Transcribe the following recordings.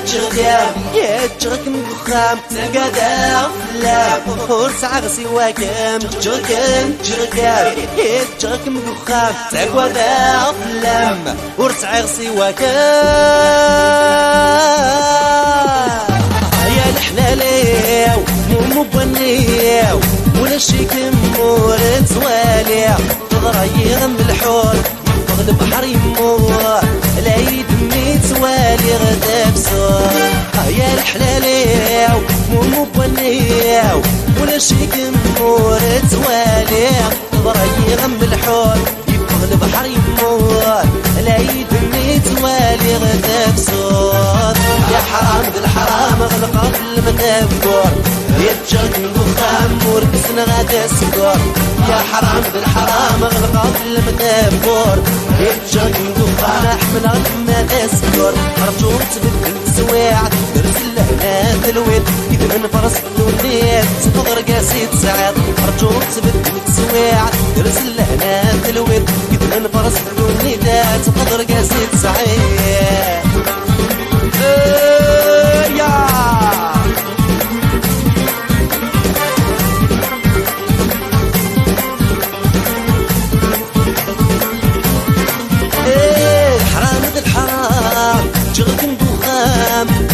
جرقام يا جرقم بخام تلقى لا فرس عغسي واكم جرقام يا جرقم بخام تلقى لام فرس عغسي واكم يا الحلاليو مو بنيو ولا شيك مورد زواليو تضريغم بالحور يفضل البحر يمور العيد توالي غدا بسور يا الحلاليو مو بنيو ولا شيك مور توالي تضريغم بالحور يفضل البحر يمور العيد توالي غدا بسور يا حرام ذا الحرام غلق قبل ما تفكر يا تجرد البخام ورقصنا غدا سكر يا حرام ذا الحرام غلق قبل ما تفكر يا تجرد البخام احمل غد ما تسكر رجوع تبدل تسويع ترسل لهنا تلوين كذا من فرس الدنيا تفضل قاسي تساعد رجوع تبدل تسويع ترسل لهنا تلوين كذا من فرس الدنيا تفضل قاسي تساعد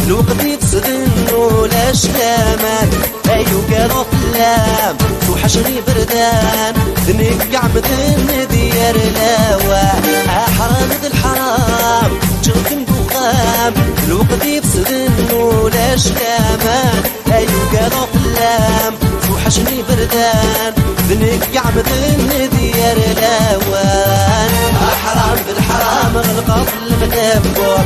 الوقت يفسد ولا شلامان ايو قالوا فلام توحشني بردان نقع مثل ديار لاوا حرام ذا الحرام جركن بخام الوقت يفسد ولا شلامان ايو قالوا فلام توحشني بردان نقع مثل ديار لاوان حرام ذا الحرام غلق قبل ما تفكر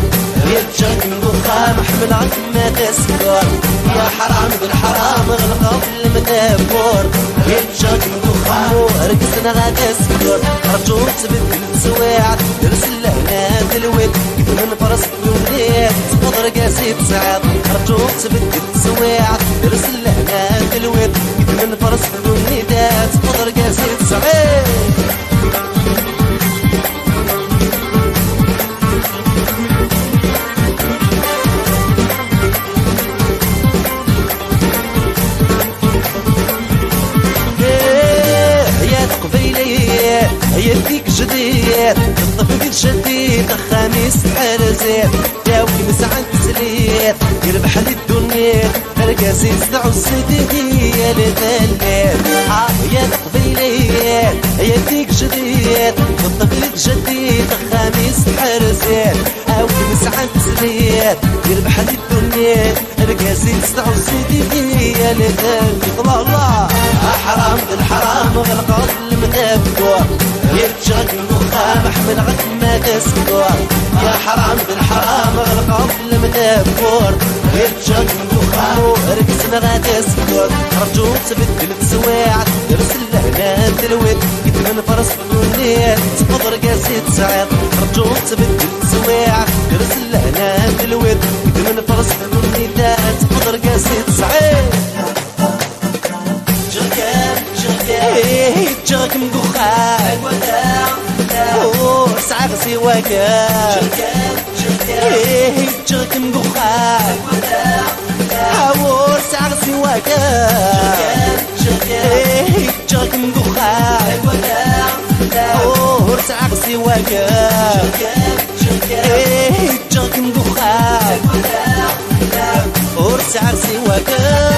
يا تجرد بخام احمل عد ما تسكر يا حرام بالحرام غلق قبل ما تفكر يا تجرد بخام ورقصنا غدا سكر رجوع تبدل سواع ترسل لهنا تلوين كيف من فرس الدنيا تفضل قاسي تسعد رجوع تبدل سواع ترسل لهنا تلوين كيف من فرس الدنيا تفضل قاسي تسعد يديك جديد الطفل شديد الخميس حرزيت يا وكمس عن تسليت يربح لي الدنيا القاسيس دعو السديدية لثليت يا القبيليات يديك جديد الطفل جديد الخميس حرزيت يا وكمس عن تسليت يربح لي الدنيا القاسيس دعو السديدية لثليت الله حرام ذا الحرام غلق قبل ما تفكر يا تجرد المخام احمل عد ما تسكر يا حرام بالحرام غلق قبل ما تفكر يا تجرد المخام ورقصنا غدا سكر رجوع تبدل تسواع ترسل لهنا تلوين كيف من فرس الدنيا تفضل قاسي تساعد رجوع تبدل تسواع ترسل لهنا تلوين كيف من فرس الدنيا تفضل قاسي تساعد جرك مقخان سعى غسي واكام جرك مقخان سعى غسي واكام جرك مقخان سعى غسي واكام جرك مقخان سعى غسي واكام